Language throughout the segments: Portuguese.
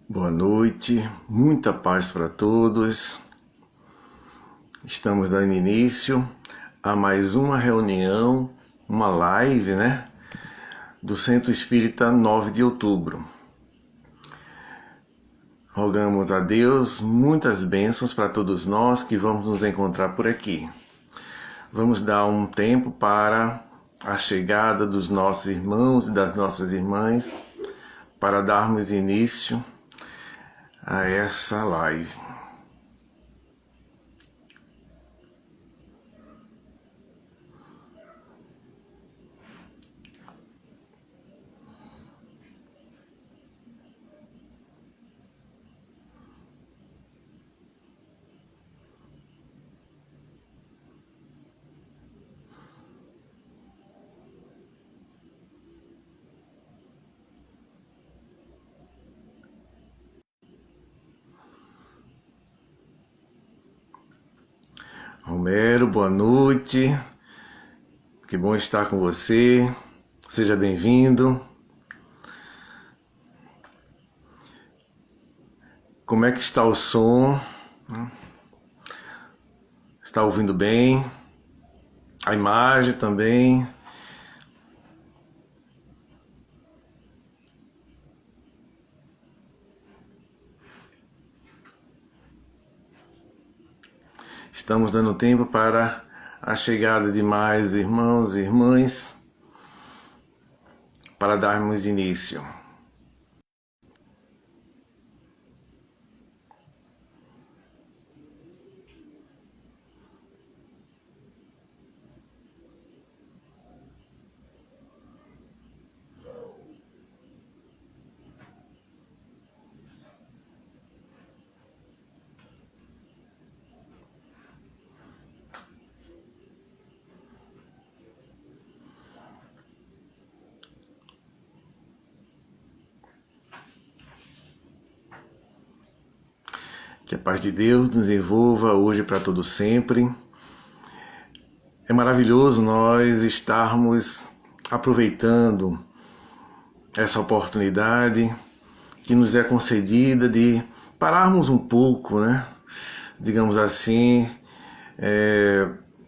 Boa noite, muita paz para todos. Estamos dando início a mais uma reunião, uma live, do Centro Espírita 9 de Outubro. Rogamos a Deus muitas bênçãos para todos nós que vamos nos encontrar por aqui. Vamos dar um tempo para a chegada dos nossos irmãos e das nossas irmãs, para darmos início a essa live. Romero, boa noite, que bom estar com você, seja bem-vindo. Como é que está o som? Está ouvindo bem? A imagem também? Estamos dando tempo para a chegada de mais irmãos e irmãs para darmos início. Que a paz de Deus nos envolva hoje para todo sempre. É maravilhoso nós estarmos aproveitando essa oportunidade que nos é concedida de pararmos um pouco, digamos assim,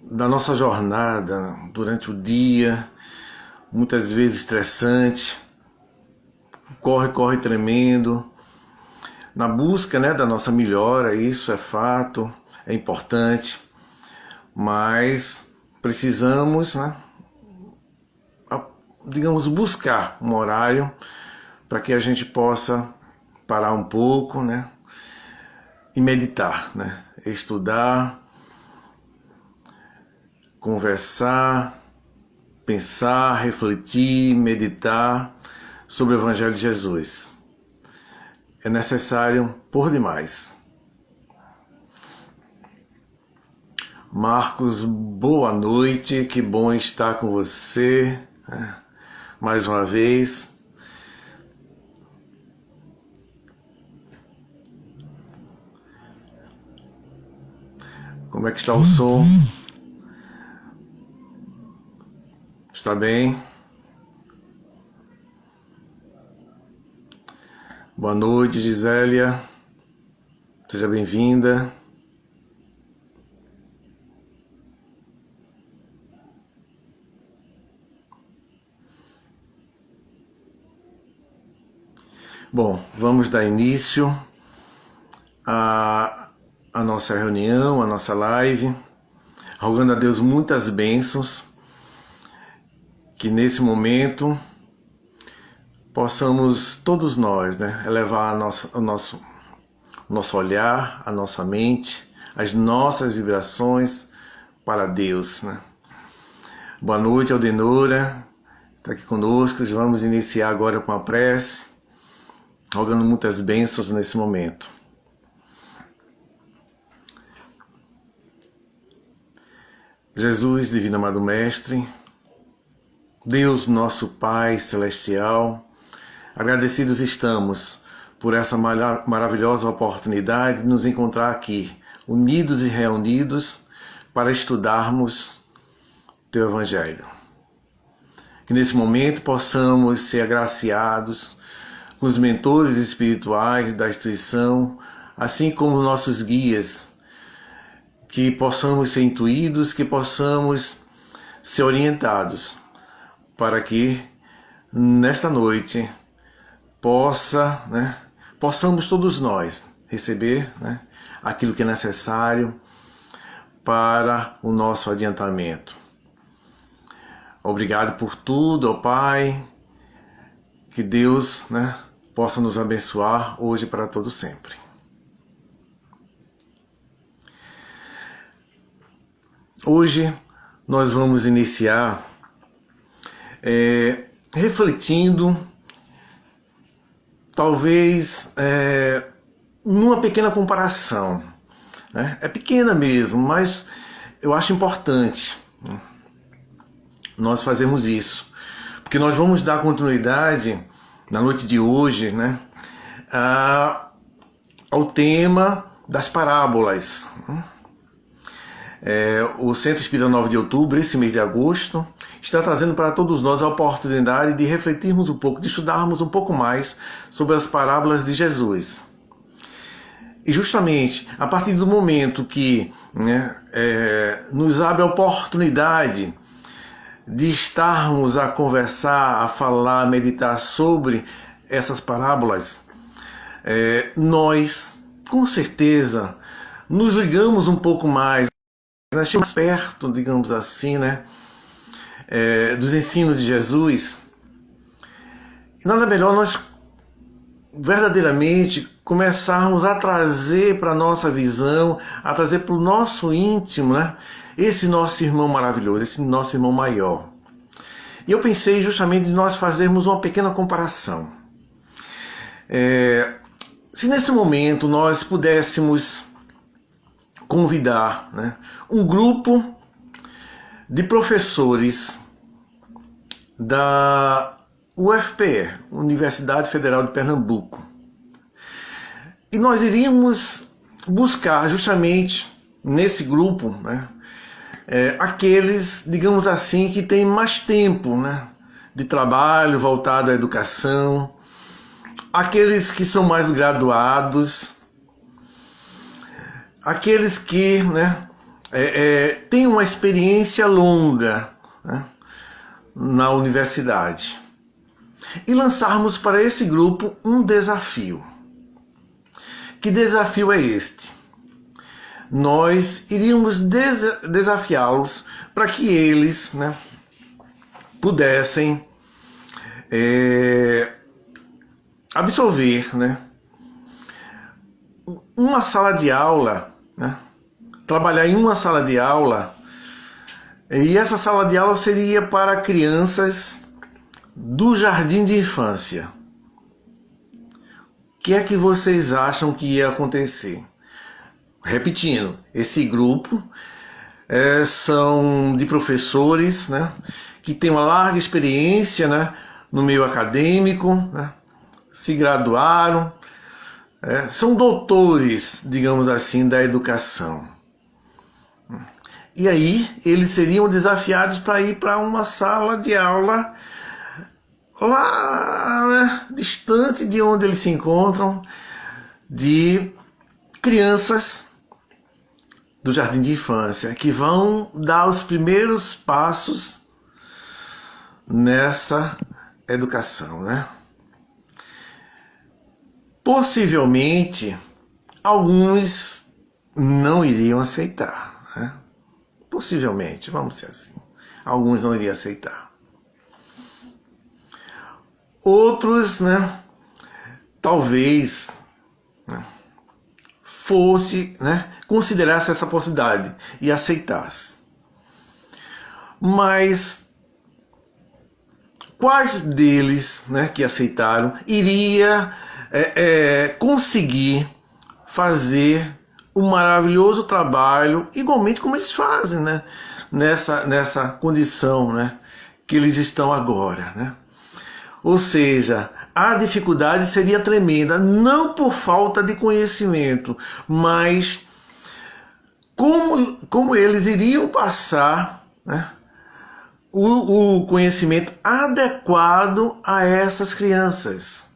da nossa jornada durante o dia, muitas vezes estressante, corre tremendo, na busca da nossa melhora. Isso é fato, é importante, mas precisamos, digamos, buscar um horário para que a gente possa parar um pouco, e meditar, estudar, conversar, pensar, refletir, meditar sobre o Evangelho de Jesus. É necessário por demais. Marcos, boa noite, que bom estar com você, mais uma vez. Como é que está o som? Está bem? Boa noite, Gisélia. Seja bem-vinda. Bom, vamos dar início a nossa reunião, a nossa live, rogando a Deus muitas bênçãos, que nesse momento possamos todos nós elevar o nosso olhar, a nossa mente, as nossas vibrações para Deus. Boa noite, Aldenora, está aqui conosco. Vamos iniciar agora com a prece, rogando muitas bênçãos nesse momento. Jesus, divino amado Mestre, Deus nosso Pai Celestial, agradecidos estamos por essa maravilhosa oportunidade de nos encontrar aqui, unidos e reunidos, para estudarmos Teu Evangelho. Que nesse momento possamos ser agraciados com os mentores espirituais da instituição, assim como nossos guias, que possamos ser intuídos, que possamos ser orientados, para que nesta noite possamos todos nós receber aquilo que é necessário para o nosso adiantamento. Obrigado por tudo, ó Pai, que Deus possa nos abençoar hoje e para todo sempre. Hoje nós vamos iniciar refletindo, talvez numa pequena comparação. É pequena mesmo, mas eu acho importante nós fazermos isso, porque nós vamos dar continuidade na noite de hoje ao tema das parábolas. O Centro Espírita 9 de Outubro, esse mês de agosto, está trazendo para todos nós a oportunidade de refletirmos um pouco, de estudarmos um pouco mais sobre as parábolas de Jesus. E justamente a partir do momento que nos abre a oportunidade de estarmos a conversar, a falar, a meditar sobre essas parábolas, nós, com certeza, nos ligamos um pouco mais, nós estamos perto, digamos assim, dos ensinos de Jesus. E nada melhor nós verdadeiramente começarmos a trazer para a nossa visão, a trazer para o nosso íntimo, esse nosso irmão maravilhoso, esse nosso irmão maior. E eu pensei justamente de nós fazermos uma pequena comparação. Se nesse momento nós pudéssemos convidar um grupo de professores da UFPE, Universidade Federal de Pernambuco, e nós iríamos buscar justamente nesse grupo aqueles, digamos assim, que têm mais tempo de trabalho voltado à educação, aqueles que são mais graduados, aqueles que têm uma experiência longa na universidade, e lançarmos para esse grupo um desafio. Que desafio é este? Nós iríamos desafiá-los para que eles pudessem absorver uma sala de aula, trabalhar em uma sala de aula, e essa sala de aula seria para crianças do jardim de infância. O que é que vocês acham que ia acontecer? Repetindo, esse grupo são de professores que têm uma larga experiência no meio acadêmico, se graduaram, são doutores, digamos assim, da educação. E aí eles seriam desafiados para ir para uma sala de aula lá distante de onde eles se encontram, de crianças do jardim de infância, que vão dar os primeiros passos nessa educação, Possivelmente, alguns não iriam aceitar, Possivelmente, vamos ser assim, alguns não iriam aceitar. Outros, talvez fosse, considerasse essa possibilidade e aceitasse. Mas quais deles, que aceitaram, iria conseguir fazer o maravilhoso trabalho, igualmente como eles fazem, né? Nessa condição, né? Que eles estão agora, né? Ou seja, a dificuldade seria tremenda, não por falta de conhecimento, mas como eles iriam passar, né, o conhecimento adequado a essas crianças.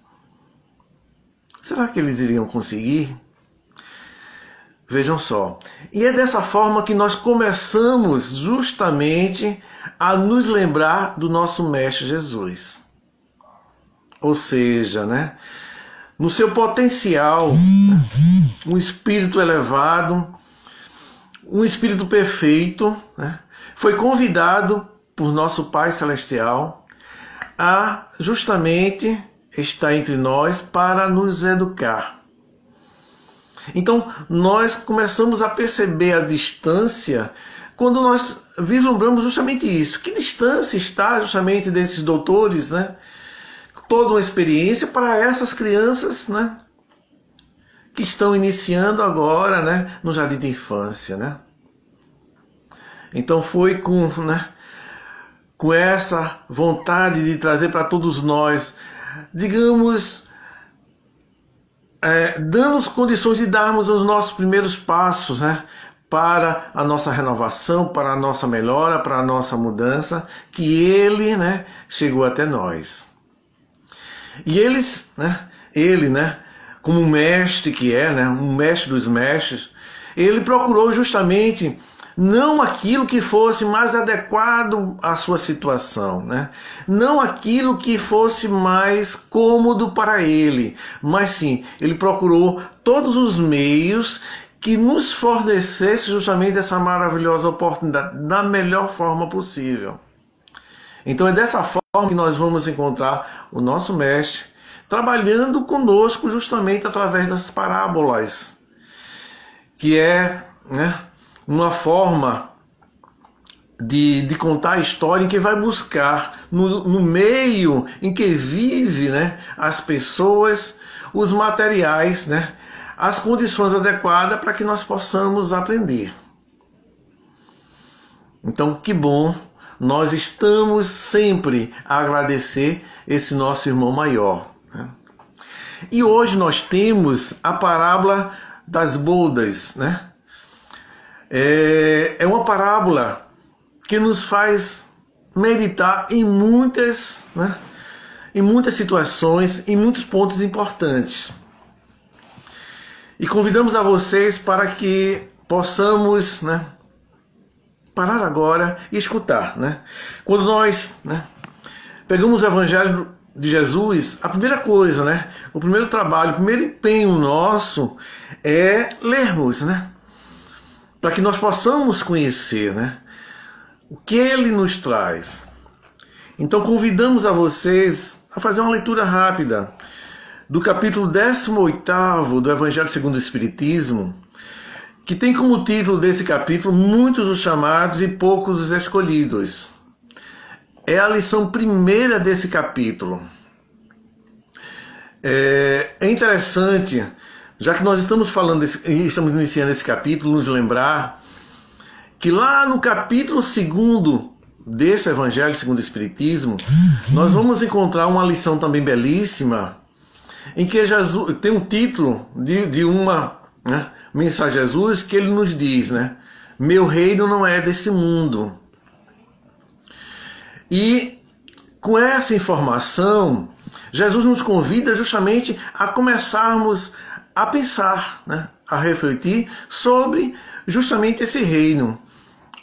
Será que eles iriam conseguir? Vejam só. E é dessa forma que nós começamos justamente a nos lembrar do nosso Mestre Jesus. Ou seja, né, no seu potencial, né, um espírito elevado, um espírito perfeito, né, foi convidado por nosso Pai Celestial a justamente estar entre nós para nos educar. Então, nós começamos a perceber a distância quando nós vislumbramos justamente isso. Que distância está justamente desses doutores, né? Toda uma experiência para essas crianças, né, que estão iniciando agora, né, no jardim de infância, né? Então foi com essa vontade de trazer para todos nós, digamos, dando-nos condições de darmos os nossos primeiros passos, né, para a nossa renovação, para a nossa melhora, para a nossa mudança, que ele, né, chegou até nós. E ele, né, como um mestre que é, né, um mestre dos mestres, ele procurou justamente não aquilo que fosse mais adequado à sua situação, né? Não aquilo que fosse mais cômodo para ele, mas sim, ele procurou todos os meios que nos fornecesse justamente essa maravilhosa oportunidade da melhor forma possível. Então é dessa forma que nós vamos encontrar o nosso mestre trabalhando conosco justamente através das parábolas, que é, né, uma forma de contar a história em que vai buscar no meio em que vive, né, as pessoas, os materiais, né, as condições adequadas para que nós possamos aprender. Então, que bom! Nós estamos sempre a agradecer esse nosso irmão maior, né? E hoje nós temos a parábola das bodas, né? É uma parábola que nos faz meditar em muitas, né, em muitas situações, em muitos pontos importantes. E convidamos a vocês para que possamos, né, parar agora e escutar, né? Quando nós, né, pegamos o Evangelho de Jesus, a primeira coisa, né, o primeiro trabalho, o primeiro empenho nosso é lermos, né, para que nós possamos conhecer, né, o que ele nos traz. Então convidamos a vocês a fazer uma leitura rápida do capítulo 18º do Evangelho segundo o Espiritismo, que tem como título desse capítulo Muitos os chamados e poucos os escolhidos. É a lição primeira desse capítulo. É interessante, já que nós estamos estamos iniciando esse capítulo, nos lembrar que lá no capítulo 2º desse Evangelho segundo o Espiritismo, nós vamos encontrar uma lição também belíssima, em que Jesus tem um título de uma, né, mensagem a Jesus, que ele nos diz, né, meu reino não é deste mundo. E com essa informação, Jesus nos convida justamente a começarmos a pensar, né, a refletir sobre justamente esse reino.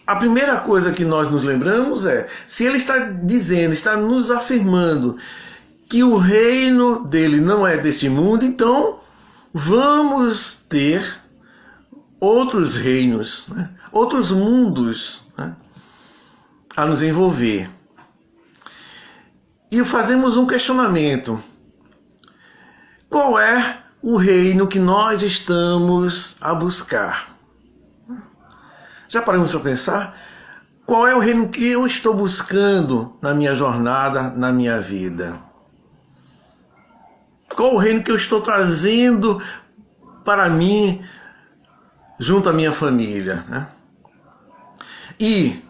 A primeira coisa que nós nos lembramos é, se ele está dizendo, está nos afirmando que o reino dele não é deste mundo, então vamos ter outros reinos, né, outros mundos, né, a nos envolver. E fazemos um questionamento. Qual é o reino que nós estamos a buscar? Já paramos para pensar? Qual é o reino que eu estou buscando na minha jornada, na minha vida? Qual o reino que eu estou trazendo para mim junto à minha família, né? E,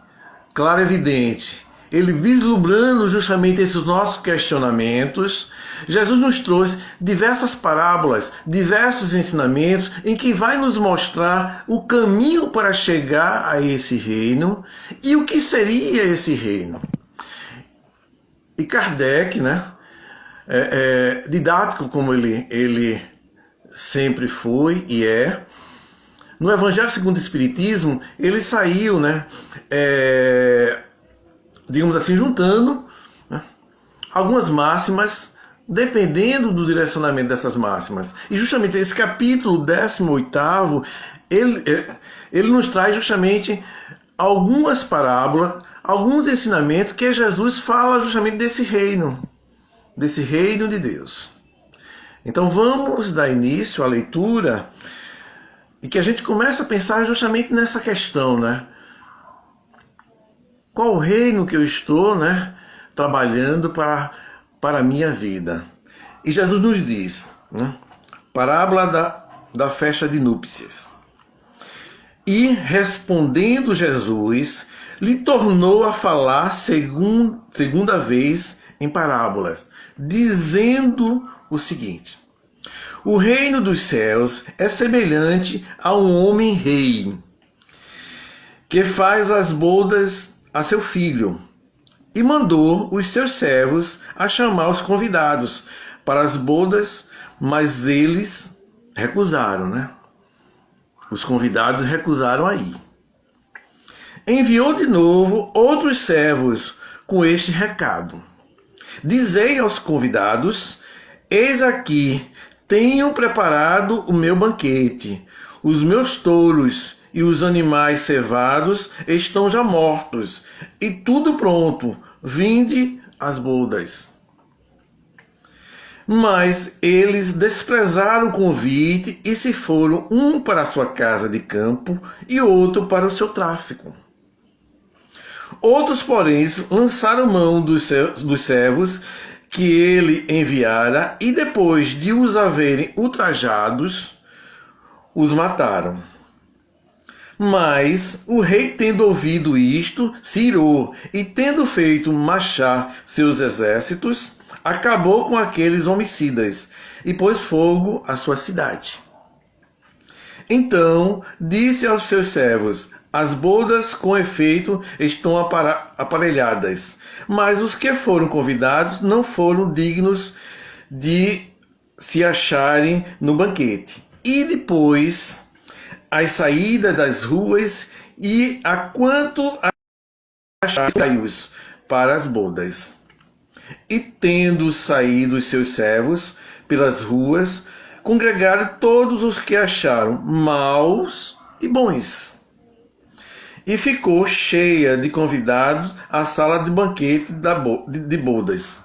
claro, evidente, ele vislumbrando justamente esses nossos questionamentos, Jesus nos trouxe diversas parábolas, diversos ensinamentos em que vai nos mostrar o caminho para chegar a esse reino e o que seria esse reino. E Kardec, né, didático como ele sempre foi e é, no Evangelho segundo o Espiritismo, ele saiu, né, digamos assim, juntando, né, algumas máximas, dependendo do direcionamento dessas máximas. E justamente esse capítulo 18º, ele nos traz justamente algumas parábolas, alguns ensinamentos que Jesus fala justamente desse reino de Deus. Então vamos dar início à leitura e que a gente comece a pensar justamente nessa questão, né? Qual o reino que eu estou, né, trabalhando para a minha vida? E Jesus nos diz, né, parábola da festa de núpcias. E respondendo Jesus, lhe tornou a falar segunda vez em parábolas, dizendo o seguinte: o reino dos céus é semelhante a um homem rei, que faz as bodas a seu filho, e mandou os seus servos a chamar os convidados para as bodas, mas eles recusaram, né? Os convidados recusaram a ir. Enviou de novo outros servos com este recado: dizei aos convidados: eis aqui, tenho preparado o meu banquete, os meus touros e os animais cevados estão já mortos, e tudo pronto, vinde às bodas. Mas eles desprezaram o convite e se foram, um para a sua casa de campo e outro para o seu tráfico. Outros, porém, lançaram mão dos servos que ele enviara e, depois de os haverem ultrajados, os mataram. Mas o rei, tendo ouvido isto, se irou e, tendo feito marchar seus exércitos, acabou com aqueles homicidas e pôs fogo à sua cidade. Então disse aos seus servos: as bodas com efeito estão aparelhadas, mas os que foram convidados não foram dignos de se acharem no banquete. E depois as saídas das ruas e a quanto acharam para as bodas. E tendo saído os seus servos pelas ruas, congregaram todos os que acharam, maus e bons. E ficou cheia de convidados a sala de banquete de bodas.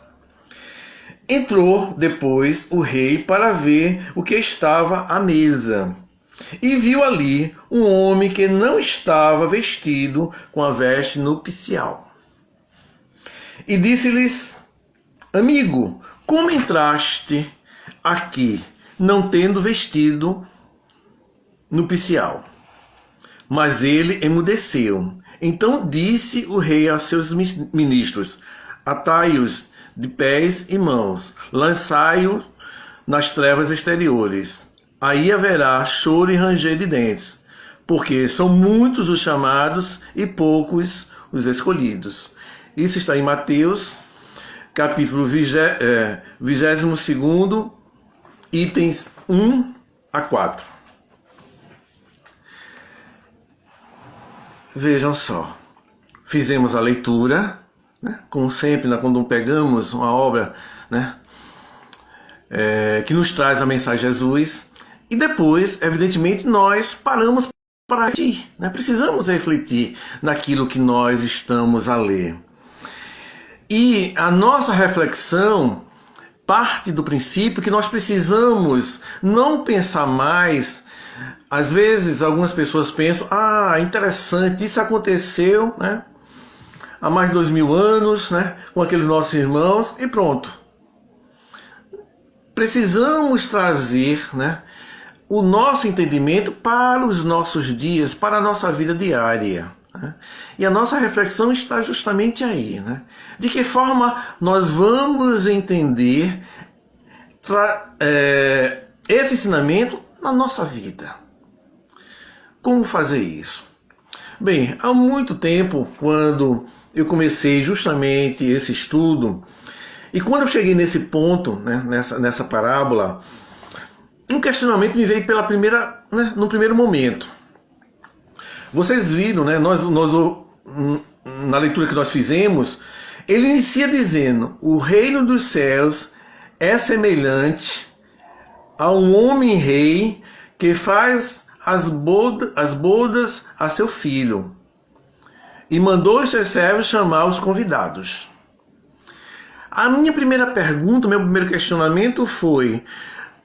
Entrou depois o rei para ver o que estava à mesa, e viu ali um homem que não estava vestido com a veste nupcial. E disse-lhes: amigo, como entraste aqui, não tendo vestido nupcial? Mas ele emudeceu. Então disse o rei aos seus ministros: atai-os de pés e mãos, lançai-os nas trevas exteriores. Aí haverá choro e ranger de dentes, porque são muitos os chamados e poucos os escolhidos. Isso está em Mateus, capítulo 22, itens 1 a 4. Vejam só, fizemos a leitura, né, como sempre, né, quando pegamos uma obra, né, que nos traz a mensagem de Jesus, e depois, evidentemente, nós paramos para refletir, né, precisamos refletir naquilo que nós estamos a ler. E a nossa reflexão parte do princípio que nós precisamos não pensar mais. Às vezes, algumas pessoas pensam: interessante, isso aconteceu, né, há mais de 2000 anos, né, com aqueles nossos irmãos, e pronto. Precisamos trazer, né, o nosso entendimento para os nossos dias, para a nossa vida diária. Né? E a nossa reflexão está justamente aí. Né? De que forma nós vamos entender esse ensinamento na nossa vida? Como fazer isso? Bem, há muito tempo, quando eu comecei justamente esse estudo, e quando eu cheguei nesse ponto, né, nessa parábola, um questionamento me veio no primeiro momento. Vocês viram, né, na leitura que nós fizemos, ele inicia dizendo: o reino dos céus é semelhante a um homem-rei que faz as bodas a seu filho e mandou os seus servos chamar os convidados. A minha primeira pergunta, meu primeiro questionamento foi: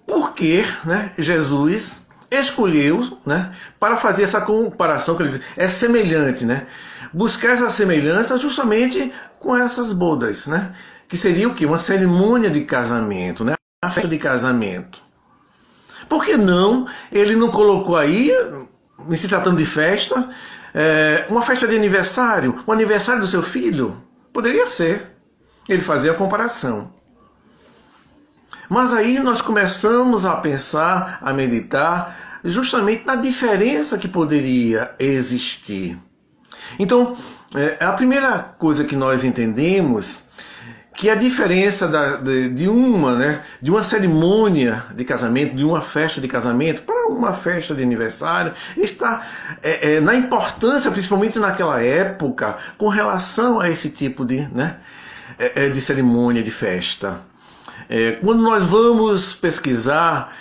por que, né, Jesus escolheu, né, para fazer essa comparação, que ele diz, é semelhante, né? Buscar essa semelhança justamente com essas bodas, né? Que seria o quê? Uma cerimônia de casamento, né? A festa de casamento. Por que não? Ele não colocou aí, em se tratando de festa, uma festa de aniversário, o aniversário do seu filho? Poderia ser. Ele fazia a comparação. Mas aí nós começamos a pensar, a meditar, justamente na diferença que poderia existir. Então, a primeira coisa que nós entendemos, que a diferença de uma cerimônia de casamento, de uma festa de casamento, para uma festa de aniversário, está na importância, principalmente naquela época, com relação a esse tipo de cerimônia, de festa. Quando nós vamos pesquisar,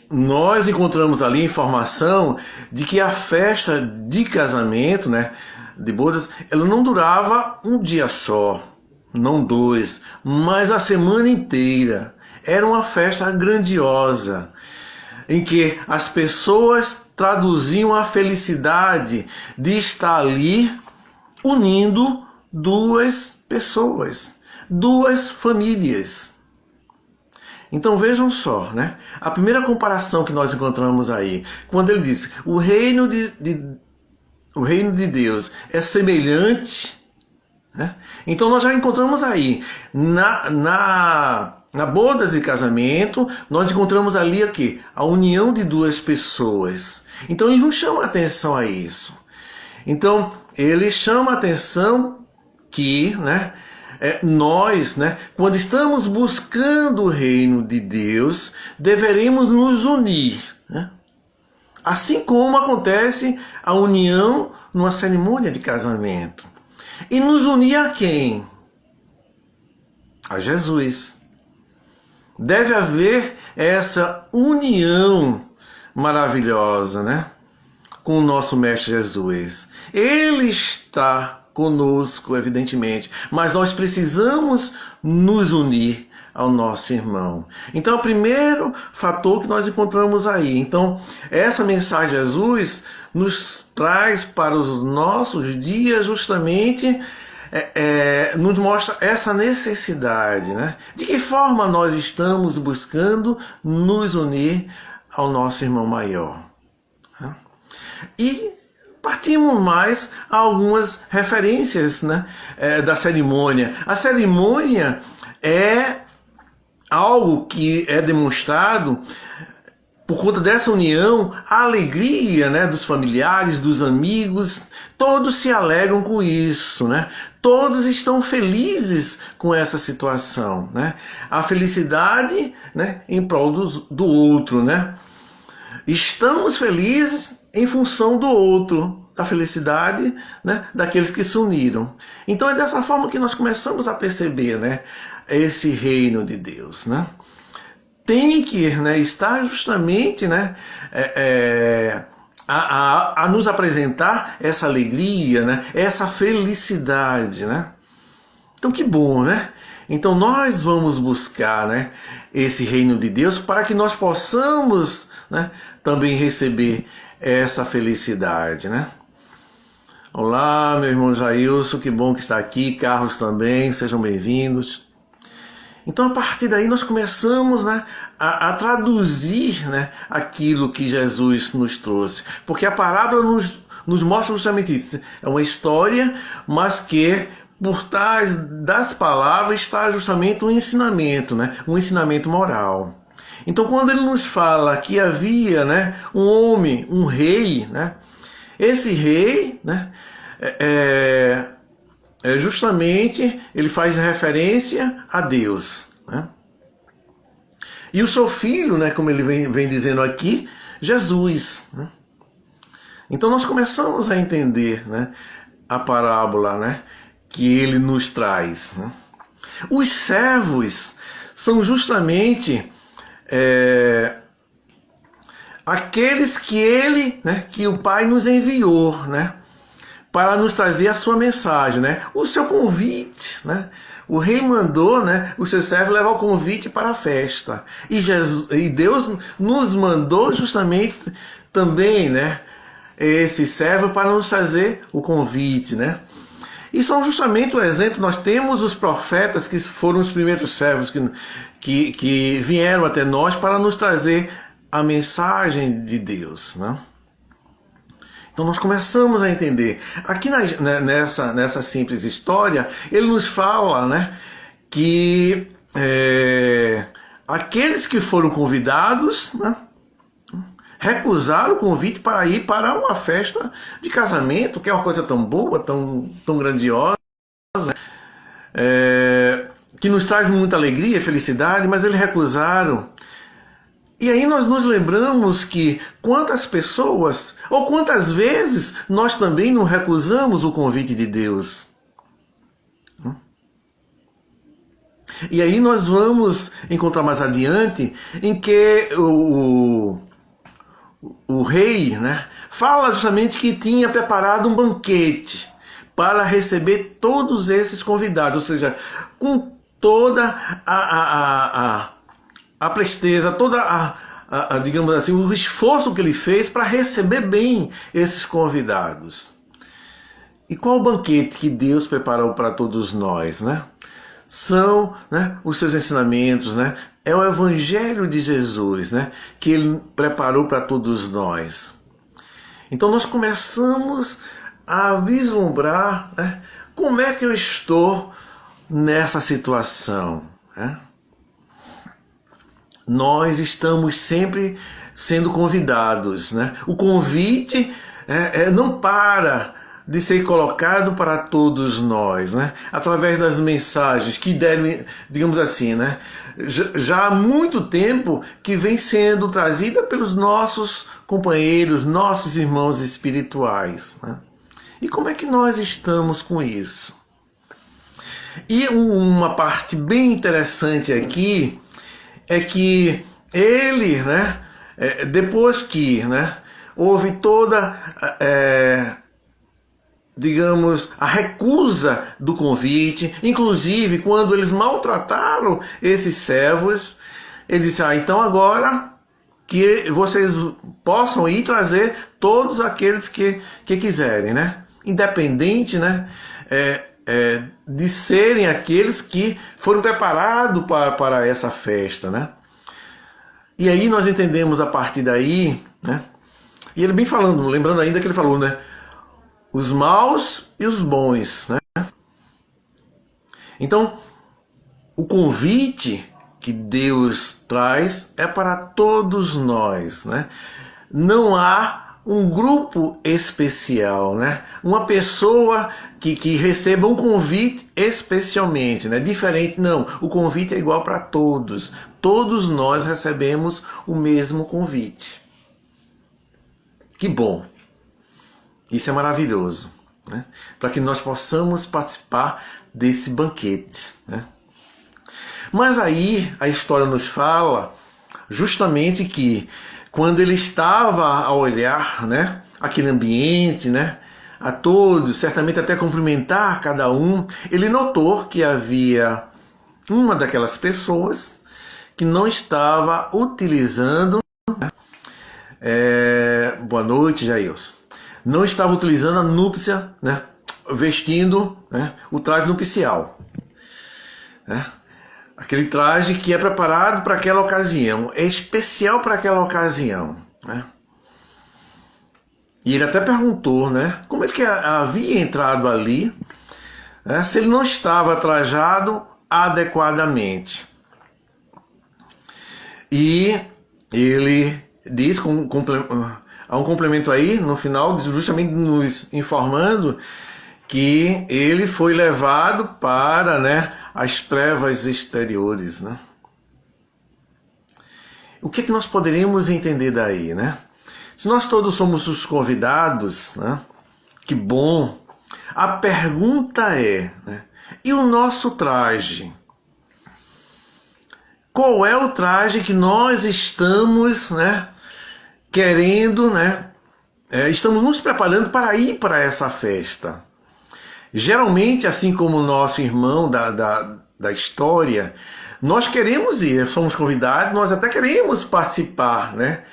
nós encontramos ali informação de que a festa de casamento, né, de bodas, ela não durava um dia só, não dois, mas a semana inteira. Era uma festa grandiosa, em que as pessoas traduziam a felicidade de estar ali unindo duas pessoas, duas famílias. Então vejam só, né? A primeira comparação que nós encontramos aí, quando ele diz: o reino de Deus é semelhante, né? Então nós já encontramos aí, na bodas de casamento, nós encontramos ali aqui, a união de duas pessoas. Então ele não chama atenção a isso. Então ele chama atenção que, né, nós, né, quando estamos buscando o reino de Deus, deveremos nos unir, né? Assim como acontece a união numa cerimônia de casamento. E nos unir a quem? A Jesus. Deve haver essa união maravilhosa, né, com o nosso Mestre Jesus. Ele está conosco, evidentemente, mas nós precisamos nos unir ao nosso irmão. Então, o primeiro fator que nós encontramos aí. Então, essa mensagem de Jesus nos traz para os nossos dias justamente, nos mostra essa necessidade, né? De que forma nós estamos buscando nos unir ao nosso irmão maior. Né? E partimos mais a algumas referências, né, da cerimônia. A cerimônia é algo que é demonstrado por conta dessa união, a alegria, né, dos familiares, dos amigos, todos se alegram com isso, né? Todos estão felizes com essa situação, né? A felicidade, né, em prol do outro, né? Estamos felizes em função do outro, da felicidade, né, daqueles que se uniram. Então é dessa forma que nós começamos a perceber, né, esse reino de Deus, né? Tem que, né, estar justamente, né, a nos apresentar essa alegria, né, essa felicidade, né? Então que bom, né? Então nós vamos buscar, né, esse reino de Deus para que nós possamos, né, também receber essa felicidade, né? Olá, meu irmão Jailson, que bom que está aqui, Carlos também, sejam bem-vindos. Então, a partir daí, nós começamos, né, a traduzir, né, aquilo que Jesus nos trouxe. Porque a parábola nos mostra justamente isso. É uma história, mas que por trás das palavras está justamente um ensinamento, né, um ensinamento moral. Então, quando ele nos fala que havia, né, um homem, um rei, né, esse rei, né, justamente ele faz referência a Deus, né? E o seu filho, né, como ele vem dizendo aqui, Jesus, né? Então nós começamos a entender, né, a parábola, né, que ele nos traz, né? Os servos são justamente aqueles que ele, né, que o Pai nos enviou, né, para nos trazer a sua mensagem, né? O seu convite, né? O rei mandou, né, o seu servo levar o convite para a festa. E Deus nos mandou justamente também, né, esse servo para nos trazer o convite, né? E são justamente o exemplo, nós temos os profetas que foram os primeiros servos que vieram até nós para nos trazer a mensagem de Deus, né? Então nós começamos a entender. Aqui nessa simples história, ele nos fala, né, que aqueles que foram convidados, né, recusaram o convite para ir para uma festa de casamento, que é uma coisa tão boa, tão grandiosa, né, que nos traz muita alegria, felicidade, mas eles recusaram. E aí nós nos lembramos que quantas pessoas, ou quantas vezes, nós também não recusamos o convite de Deus. E aí nós vamos encontrar mais adiante em que o rei, né, fala justamente que tinha preparado um banquete para receber todos esses convidados, ou seja, com toda a presteza, toda digamos assim, o esforço que ele fez para receber bem esses convidados. E qual o banquete que Deus preparou para todos nós, né? São, né, os seus ensinamentos, né? É o Evangelho de Jesus, né, que ele preparou para todos nós. Então nós começamos a vislumbrar, né, como é que eu estou nessa situação, né? Nós estamos sempre sendo convidados, né? O convite não para de ser colocado para todos nós, né? Através das mensagens que deram, digamos assim, né, já há muito tempo que vem sendo trazida pelos nossos companheiros, nossos irmãos espirituais, né? E como é que nós estamos com isso? E uma parte bem interessante aqui é que ele, né, depois que, né, houve toda, digamos, a recusa do convite, inclusive quando eles maltrataram esses servos, ele disse, então agora que vocês possam ir trazer todos aqueles que quiserem, né, independente, né, de serem aqueles que foram preparados para essa festa, né? E aí nós entendemos a partir daí, né? E ele bem falando, lembrando ainda que ele falou, né? Os maus e os bons, né? Então, o convite que Deus traz é para todos nós, né? Não há um grupo especial, né? Uma pessoa que receba um convite especialmente, né? Diferente, não. O convite é igual para todos. Todos nós recebemos o mesmo convite. Que bom. Isso é maravilhoso, né? Para que nós possamos participar desse banquete, né? Mas aí a história nos fala justamente que quando ele estava a olhar, né, aquele ambiente, né, a todos, certamente até cumprimentar cada um, ele notou que havia uma daquelas pessoas que não estava utilizando, né, boa noite, Jailson, não estava utilizando a núpcia, né, vestindo, né, o traje nupcial, né? Aquele traje que é preparado para aquela ocasião, é especial para aquela ocasião, né? E ele até perguntou, né, como é que havia entrado ali, né, se ele não estava trajado adequadamente. E ele diz, há um complemento aí no final, justamente nos informando que ele foi levado para, né, as trevas exteriores, né? O que é que nós poderíamos entender daí, né? Se nós todos somos os convidados, né? Que bom. A pergunta é, né, e o nosso traje? Qual é o traje que nós estamos, né, querendo, né? Estamos nos preparando para ir para essa festa. Geralmente, assim como o nosso irmão da história, nós queremos ir, somos convidados, nós até queremos participar, né,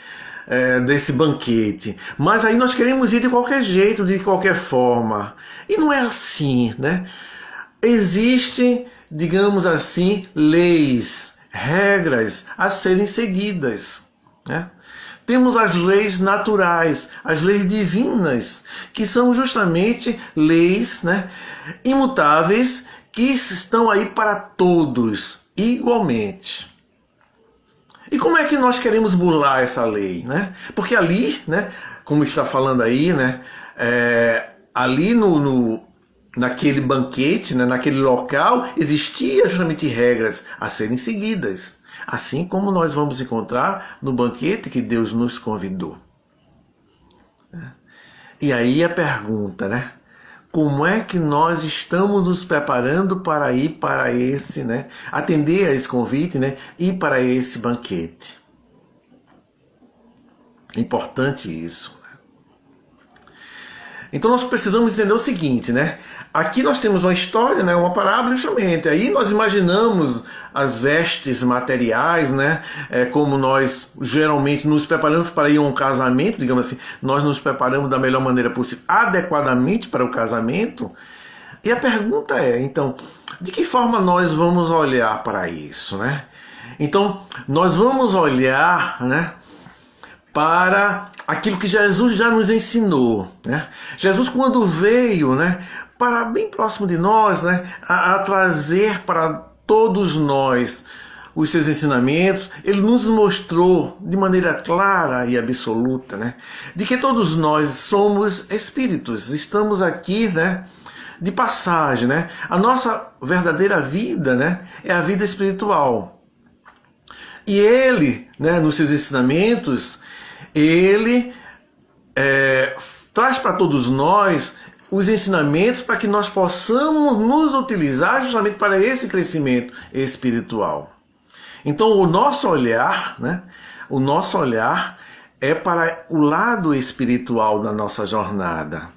desse banquete. Mas aí nós queremos ir de qualquer jeito, de qualquer forma. E não é assim, né? Existem, digamos assim, leis, regras a serem seguidas, né? Temos as leis naturais, as leis divinas, que são justamente leis, né, imutáveis, que estão aí para todos, igualmente. E como é que nós queremos burlar essa lei, né? Porque ali, né, como está falando aí, né, ali naquele banquete, né, naquele local, existiam justamente regras a serem seguidas. Assim como nós vamos encontrar no banquete que Deus nos convidou. E aí a pergunta, né? Como é que nós estamos nos preparando para ir para esse, né? Atender a esse convite, né? Ir para esse banquete. É importante isso. Então nós precisamos entender o seguinte, né? Aqui nós temos uma história, né? Uma parábola justamente. Aí nós imaginamos as vestes materiais, né? Como nós geralmente nos preparamos para ir a um casamento, digamos assim. Nós nos preparamos da melhor maneira possível, adequadamente para o casamento. E a pergunta é, então, de que forma nós vamos olhar para isso, né? Então, nós vamos olhar, né, para aquilo que Jesus já nos ensinou, né? Jesus, quando veio, né, para bem próximo de nós, né, a trazer para todos nós os seus ensinamentos, ele nos mostrou de maneira clara e absoluta, né, de que todos nós somos espíritos, estamos aqui, né, de passagem, né? A nossa verdadeira vida, né, é a vida espiritual. E ele, né, nos seus ensinamentos, ele traz para todos nós os ensinamentos para que nós possamos nos utilizar justamente para esse crescimento espiritual. Então o nosso olhar, né, o nosso olhar é para o lado espiritual da nossa jornada.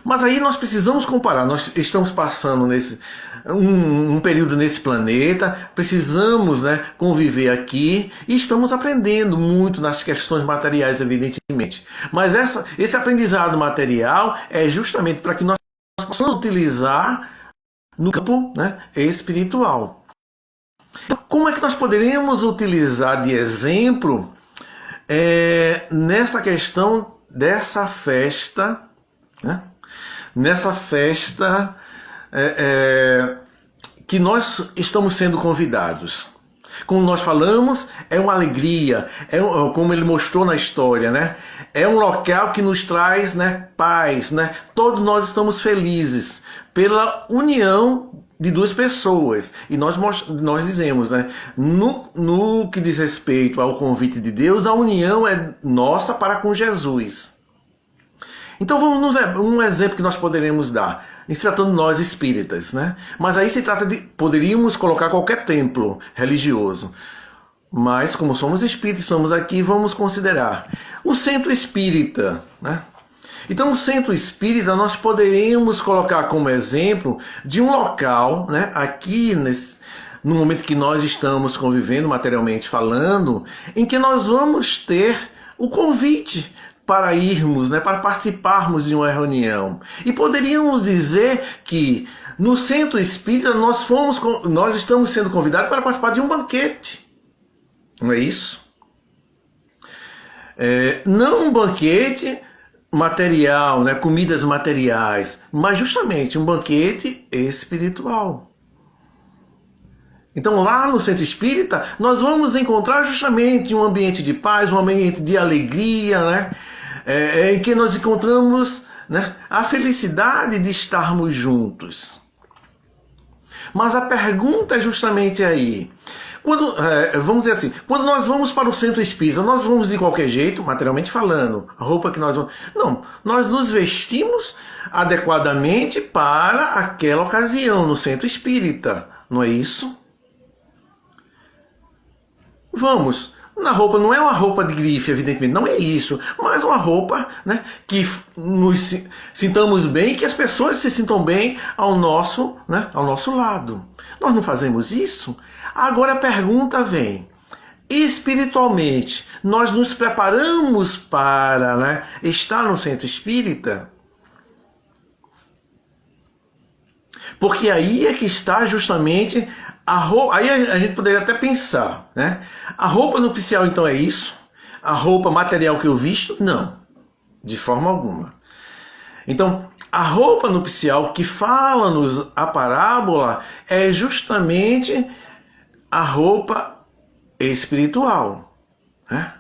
Mas aí nós precisamos comparar, nós estamos passando um período nesse planeta, precisamos, né, conviver aqui e estamos aprendendo muito nas questões materiais, evidentemente. Mas esse aprendizado material é justamente para que nós possamos utilizar no campo, né, espiritual. Como é que nós poderíamos utilizar de exemplo nessa questão dessa festa, né? Nessa festa que nós estamos sendo convidados. Como nós falamos, é uma alegria, como ele mostrou na história, né? É um local que nos traz, né, paz, né? Todos nós estamos felizes pela união de duas pessoas. E nós dizemos, né, no que diz respeito ao convite de Deus, a união é nossa para com Jesus. Então vamos um exemplo que nós poderemos dar, em se tratando de nós espíritas, né? Mas aí se trata de, poderíamos colocar qualquer templo religioso, mas como somos espíritas, estamos aqui, vamos considerar o centro espírita, né? Então o centro espírita nós poderíamos colocar como exemplo de um local, né? Aqui no momento que nós estamos convivendo materialmente falando, em que nós vamos ter o convite para irmos, né, para participarmos de uma reunião. E poderíamos dizer que no centro espírita nós estamos sendo convidados para participar de um banquete. Não é isso? Não um banquete material, né, comidas materiais, mas justamente um banquete espiritual. Então lá no centro espírita nós vamos encontrar justamente um ambiente de paz, um ambiente de alegria, né, em que nós encontramos, né, a felicidade de estarmos juntos. Mas a pergunta é justamente aí. Vamos dizer assim, quando nós vamos para o centro espírita, nós vamos de qualquer jeito, materialmente falando, a roupa que nós vamos... Não, nós nos vestimos adequadamente para aquela ocasião no centro espírita, não é isso? Vamos, na roupa não é uma roupa de grife, evidentemente, não é isso, mas uma roupa, né, que nos sintamos bem, que as pessoas se sintam bem ao nosso lado. Nós não fazemos isso? Agora a pergunta vem, espiritualmente, nós nos preparamos para, né, estar no centro espírita? Porque aí é que está justamente a roupa. Aí a gente poderia até pensar, né? A roupa nupcial então é isso? A roupa material que eu visto? Não, de forma alguma. Então, a roupa nupcial que fala-nos a parábola é justamente a roupa espiritual, né?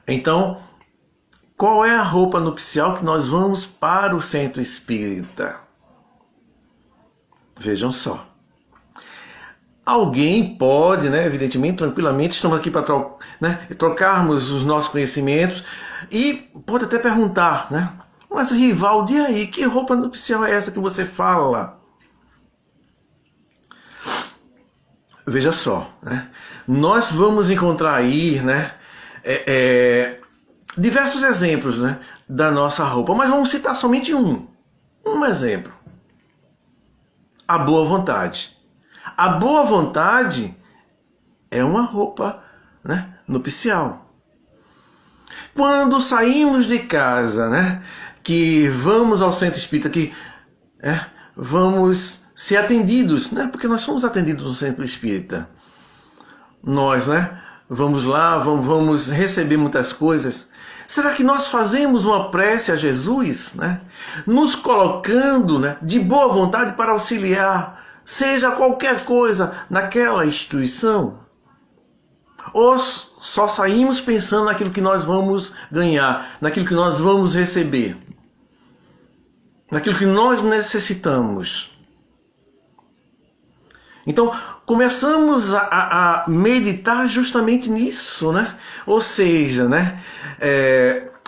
Então, qual é a roupa nupcial que nós vamos para o centro espírita? Vejam só. Alguém pode, né, evidentemente, tranquilamente, estamos aqui para trocarmos os nossos conhecimentos e pode até perguntar, né? Mas Rivaldo, e aí, que roupa nupcial é essa que você fala? Veja só, né? Nós vamos encontrar aí, né, diversos exemplos, né, da nossa roupa, mas vamos citar somente um exemplo. A boa vontade. A boa vontade é uma roupa, né, nupcial. Quando saímos de casa, né, que vamos ao centro espírita, que vamos ser atendidos, né, porque nós somos atendidos no centro espírita. Nós, né, vamos lá, vamos receber muitas coisas. Será que nós fazemos uma prece a Jesus, né, nos colocando, né, de boa vontade para auxiliar, seja qualquer coisa naquela instituição? Ou só saímos pensando naquilo que nós vamos ganhar, naquilo que nós vamos receber, naquilo que nós necessitamos? Então, começamos a meditar justamente nisso, né? Ou seja, né,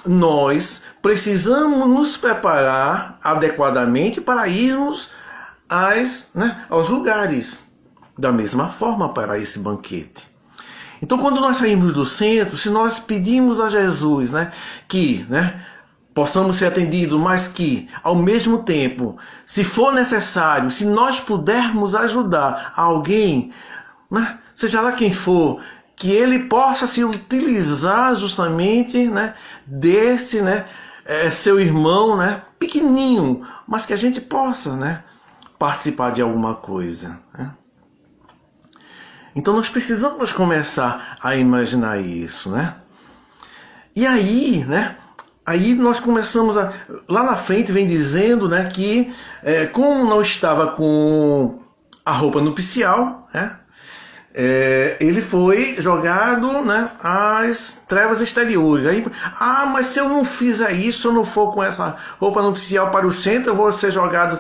nós precisamos nos preparar adequadamente para irmos aos lugares, da mesma forma para esse banquete. Então, quando nós saímos do centro, se nós pedimos a Jesus, né, que, né, possamos ser atendidos, mas que, ao mesmo tempo, se for necessário, se nós pudermos ajudar alguém, né, seja lá quem for, que ele possa se utilizar justamente, né, desse, né, seu irmão, né, pequenininho, mas que a gente possa, né, participar de alguma coisa, né? Então nós precisamos começar a imaginar isso, né? E aí, né? Aí nós começamos lá na frente vem dizendo, né, que como não estava com a roupa nupcial, né, ele foi jogado, né, às trevas exteriores. Aí, mas se eu não fizer isso, se eu não for com essa roupa nupcial para o centro, eu vou ser jogado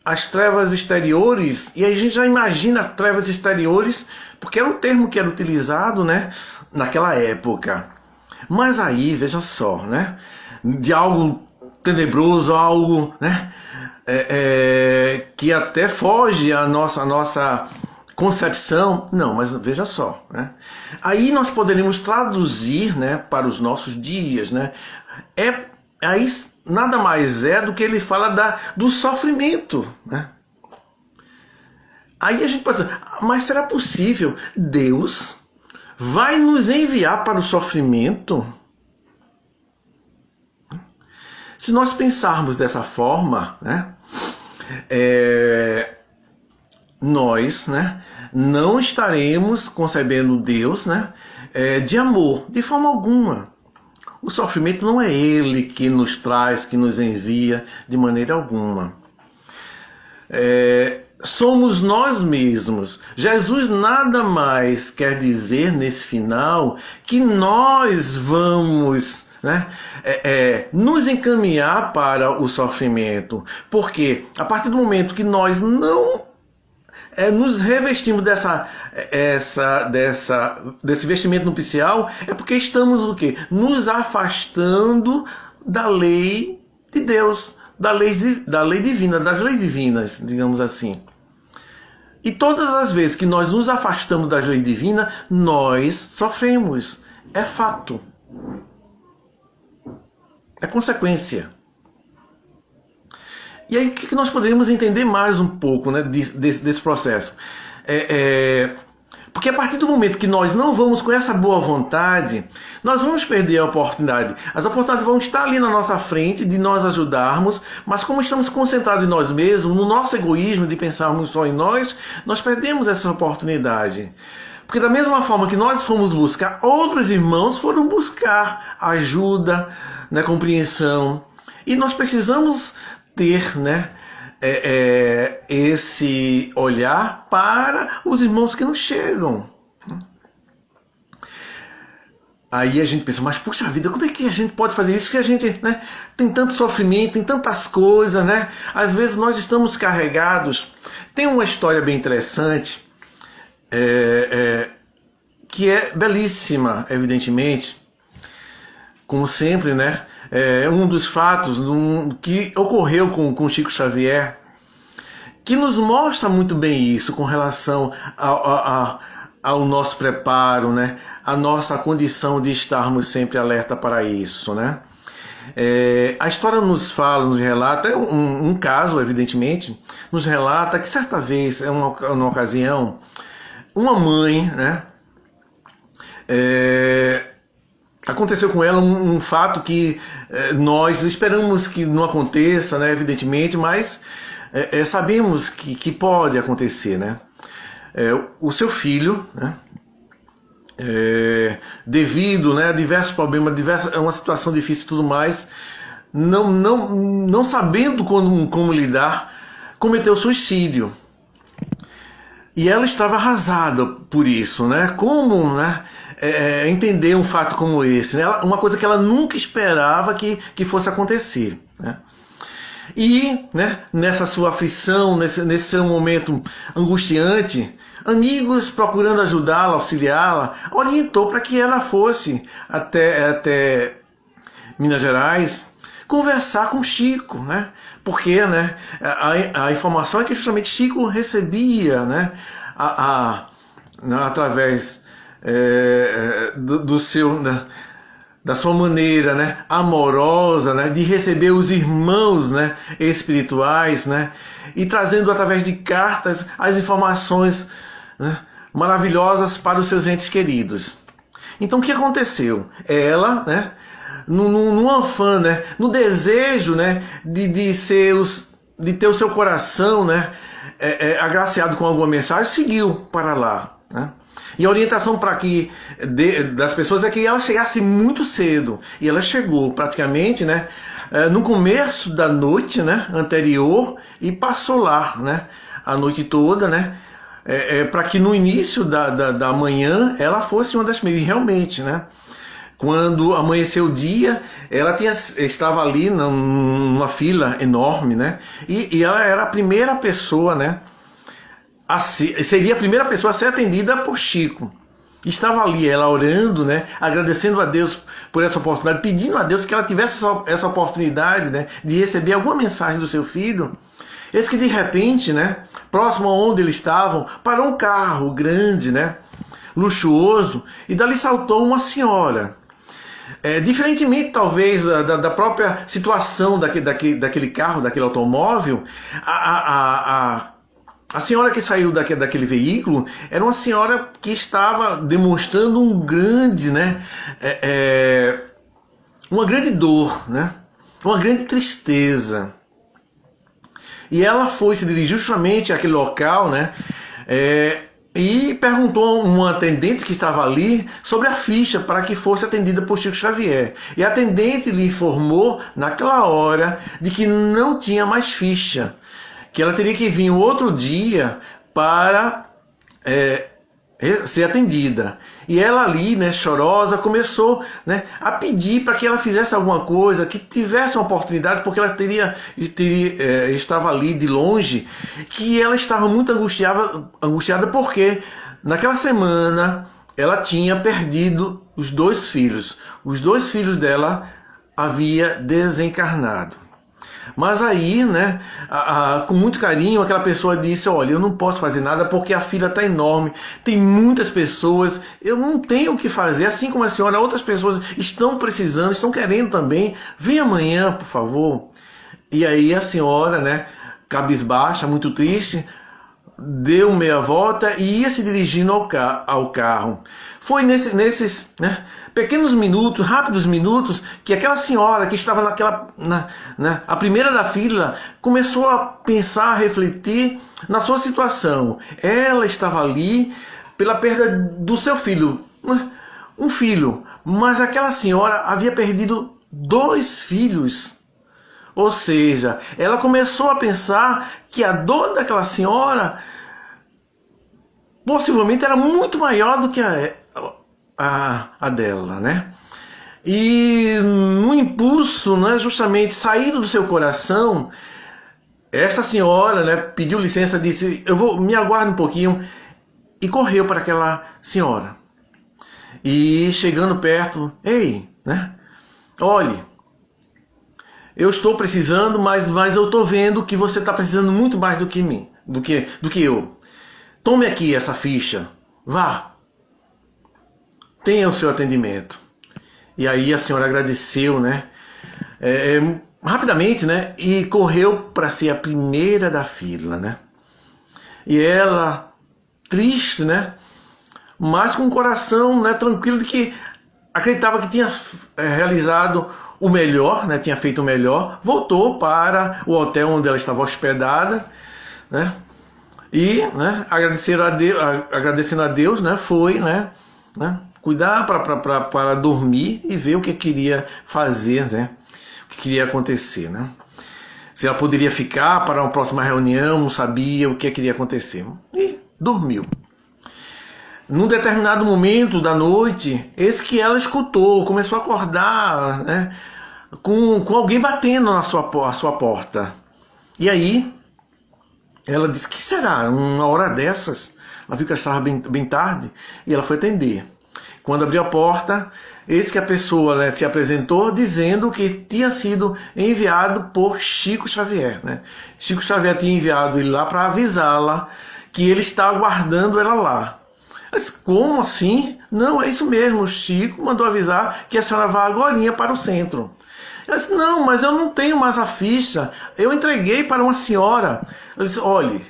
às trevas exteriores. E aí a gente já imagina trevas exteriores, porque era um termo que era utilizado, né, naquela época. Mas aí, veja só, né, de algo tenebroso, algo, né, que até foge à nossa concepção. Não, mas veja só, né, aí nós poderíamos traduzir, né, para os nossos dias, né, aí nada mais é do que ele fala do sofrimento, né? Aí a gente pensa, mas será possível? Deus vai nos enviar para o sofrimento? Se nós pensarmos dessa forma, né, nós, né, não estaremos concebendo Deus, né, de amor, de forma alguma. O sofrimento não é Ele que nos traz, que nos envia, de maneira alguma. Somos nós mesmos. Jesus nada mais quer dizer nesse final que nós vamos, né, nos encaminhar para o sofrimento. Porque a partir do momento que nós não nos revestimos desse vestimento nupcial, é porque estamos o quê? Nos afastando da lei de Deus, da lei divina, das leis divinas, digamos assim. E todas as vezes que nós nos afastamos das leis divinas, nós sofremos. É fato. É consequência. E aí, o que nós poderíamos entender mais um pouco, né, desse processo? Porque a partir do momento que nós não vamos com essa boa vontade, nós vamos perder a oportunidade. As oportunidades vão estar ali na nossa frente de nós ajudarmos, mas como estamos concentrados em nós mesmos, no nosso egoísmo de pensarmos só em nós perdemos essa oportunidade. Porque da mesma forma que nós fomos buscar, outros irmãos foram buscar ajuda, né, compreensão. E nós precisamos ter, né, esse olhar para os irmãos que não chegam. Aí a gente pensa, mas puxa vida, como é que a gente pode fazer isso se a gente, né, tem tanto sofrimento, tem tantas coisas, né? Às vezes nós estamos carregados. Tem uma história bem interessante, que é belíssima, evidentemente, como sempre, né? Um dos fatos que ocorreu com Chico Xavier, que nos mostra muito bem isso com relação ao nosso preparo, né? A nossa condição de estarmos sempre alerta para isso, né? A história nos fala, nos relata, um caso, evidentemente, nos relata que certa vez, uma ocasião, uma mãe, né? Aconteceu com ela um fato que nós esperamos que não aconteça, né, evidentemente, mas sabemos que pode acontecer, né? O seu filho, né, devido, né, a diversos problemas, uma situação difícil e tudo mais, não sabendo como lidar, cometeu suicídio. E ela estava arrasada por isso, né? Como, né, entender um fato como esse, né? Uma coisa que ela nunca esperava que fosse acontecer, né? E, né, nessa sua aflição, nesse seu momento angustiante, amigos procurando ajudá-la, auxiliá-la, orientou para que ela fosse até Minas Gerais conversar com Chico, né? Porque, né, a informação é que justamente Chico recebia, né, através da sua maneira, né, amorosa, né, de receber os irmãos, né, espirituais, né, e trazendo através de cartas as informações, né, maravilhosas para os seus entes queridos. Então o que aconteceu? Ela, né, num afã, né, no desejo, né, de ter o seu coração, né, agraciado com alguma mensagem, seguiu para lá, né? E a orientação das pessoas é que ela chegasse muito cedo. E ela chegou praticamente, né, no começo da noite, né, anterior, e passou lá, né, a noite toda, né, para que no início da manhã ela fosse uma das primeiras. E realmente, né, quando amanheceu o dia, ela estava ali numa fila enorme, né, e ela era a primeira pessoa, né, seria a primeira pessoa a ser atendida por Chico. Estava ali ela orando, né, agradecendo a Deus por essa oportunidade, pedindo a Deus que ela tivesse essa oportunidade, né, de receber alguma mensagem do seu filho. Eis que de repente, né, próximo a onde eles estavam, parou um carro grande, né, luxuoso, e dali saltou uma senhora. Diferentemente talvez da própria situação daquele carro, daquele automóvel, a senhora que saiu daquele veículo era uma senhora que estava demonstrando uma grande dor, né? uma grande tristeza. E ela foi se dirigir justamente àquele local, né? E perguntou a uma atendente que estava ali sobre a ficha para que fosse atendida por Chico Xavier. E a atendente lhe informou naquela hora de que não tinha mais ficha, que ela teria que vir o outro dia para ser atendida. E ela ali, né, chorosa, começou, né, a pedir para que ela fizesse alguma coisa, que tivesse uma oportunidade, porque ela estava ali de longe, que ela estava muito angustiada porque naquela semana ela tinha perdido os 2 filhos. Os 2 filhos dela havia desencarnado. Mas aí, né, com muito carinho, aquela pessoa disse: olha, eu não posso fazer nada porque a fila está enorme, tem muitas pessoas, eu não tenho o que fazer, assim como a senhora, outras pessoas estão precisando, estão querendo também, vem amanhã, por favor. E aí a senhora, né, cabisbaixa, muito triste, deu meia volta e ia se dirigindo ao carro. Foi nesses né, pequenos minutos, rápidos minutos, que aquela senhora que estava a primeira da fila começou a pensar, a refletir na sua situação. Ela estava ali pela perda do seu filho, um filho, mas aquela senhora havia perdido 2 filhos. Ou seja, ela começou a pensar que a dor daquela senhora possivelmente era muito maior do que a dela, né? E no impulso, né, justamente saído do seu coração, essa senhora, né, pediu licença, disse: me aguarde um pouquinho, e correu para aquela senhora. E chegando perto: ei, né? Olhe, eu estou precisando, mas eu estou vendo que você está precisando muito mais do que mim, do que eu. Tome aqui essa ficha, vá, tenha o seu atendimento. E aí a senhora agradeceu, né? Rapidamente, né? E correu para ser a primeira da fila, né? E ela, triste, né? Mas com o coração, né, tranquilo, de que acreditava que tinha realizado o melhor, né? Tinha feito o melhor, voltou para o hotel onde ela estava hospedada, né? E, né, agradecendo a Deus, né, foi, né, cuidar para dormir e ver o que queria fazer, né, o que queria acontecer, né. Se ela poderia ficar para uma próxima reunião, não sabia o que queria acontecer. E dormiu. Num determinado momento da noite, eis que ela escutou, começou a acordar, né, com alguém batendo na sua porta. E aí ela disse: que será? Uma hora dessas? Ela viu que estava bem tarde e ela foi atender. Quando abriu a porta, eis que a pessoa, né, se apresentou dizendo que tinha sido enviado por Chico Xavier, né? Chico Xavier tinha enviado ele lá para avisá-la que ele está aguardando ela lá. Ela disse: como assim? Não, é isso mesmo, o Chico mandou avisar que a senhora vá agorinha para o centro. Ela disse: não, mas eu não tenho mais a ficha, eu entreguei para uma senhora. Ela disse: olhe,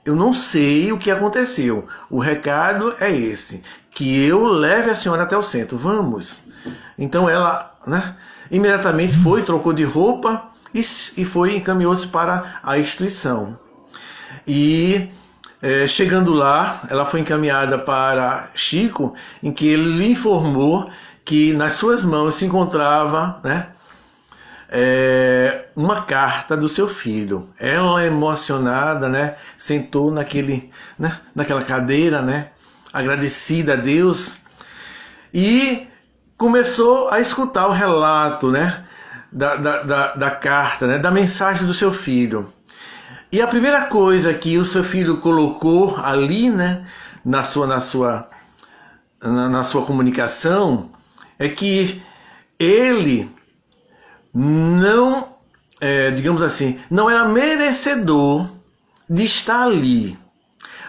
eu não sei o que aconteceu, o recado é esse, que eu leve a senhora até o centro, vamos. Então ela, né, imediatamente foi, trocou de roupa e encaminhou-se para a instituição. E chegando lá, ela foi encaminhada para Chico, em que ele lhe informou que nas suas mãos se encontrava, né, uma carta do seu filho. Ela, emocionada, né, sentou naquela cadeira, né, agradecida a Deus, e começou a escutar o relato, né, da carta, né, da mensagem do seu filho. E a primeira coisa que o seu filho colocou ali, né, na sua comunicação, é que ele não, digamos assim, não era merecedor de estar ali.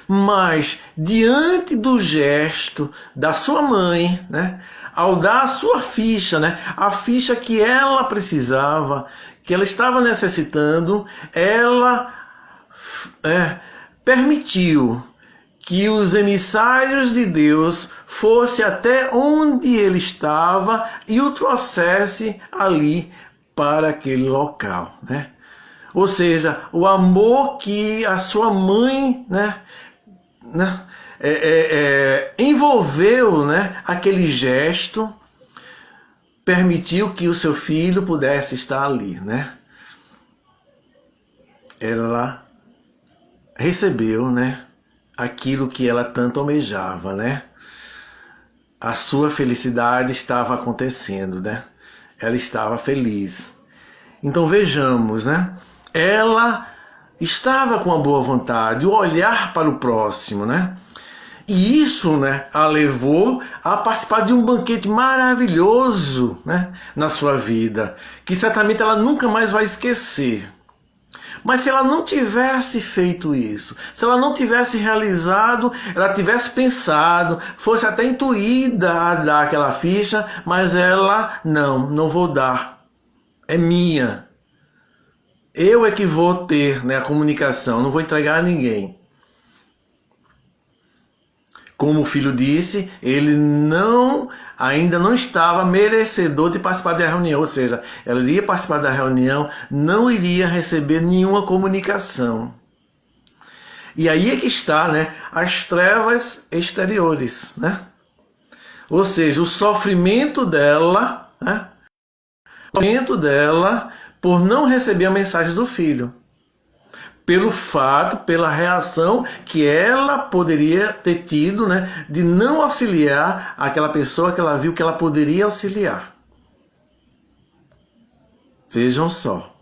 Mas diante do gesto da sua mãe, né, ao dar a sua ficha, né, a ficha que ela precisava, que ela estava necessitando, ela permitiu que os emissários de Deus fossem até onde ele estava e o trouxesse ali para aquele local, né? Ou seja, o amor que a sua mãe, envolveu, né, aquele gesto, permitiu que o seu filho pudesse estar ali, né? Ela recebeu, né, aquilo que ela tanto almejava, né? A sua felicidade estava acontecendo, né? Ela estava feliz. Então vejamos, né? Ela estava com a boa vontade, o olhar para o próximo, né? E isso, né, a levou a participar de um banquete maravilhoso, né, na sua vida, que certamente ela nunca mais vai esquecer. Mas se ela não tivesse feito isso, se ela não tivesse realizado, ela tivesse pensado, fosse até intuída a dar aquela ficha, mas ela, não vou dar, é minha. Eu é que vou ter, né, a comunicação, não vou entregar a ninguém. Como o filho disse, ele ainda não estava merecedor de participar da reunião, ou seja, ela iria participar da reunião, não iria receber nenhuma comunicação. E aí é que está, né, as trevas exteriores, né? Ou seja, o sofrimento dela, né? O sofrimento dela por não receber a mensagem do filho. Pelo fato, pela reação que ela poderia ter tido, né, de não auxiliar aquela pessoa que ela viu que ela poderia auxiliar. Vejam só.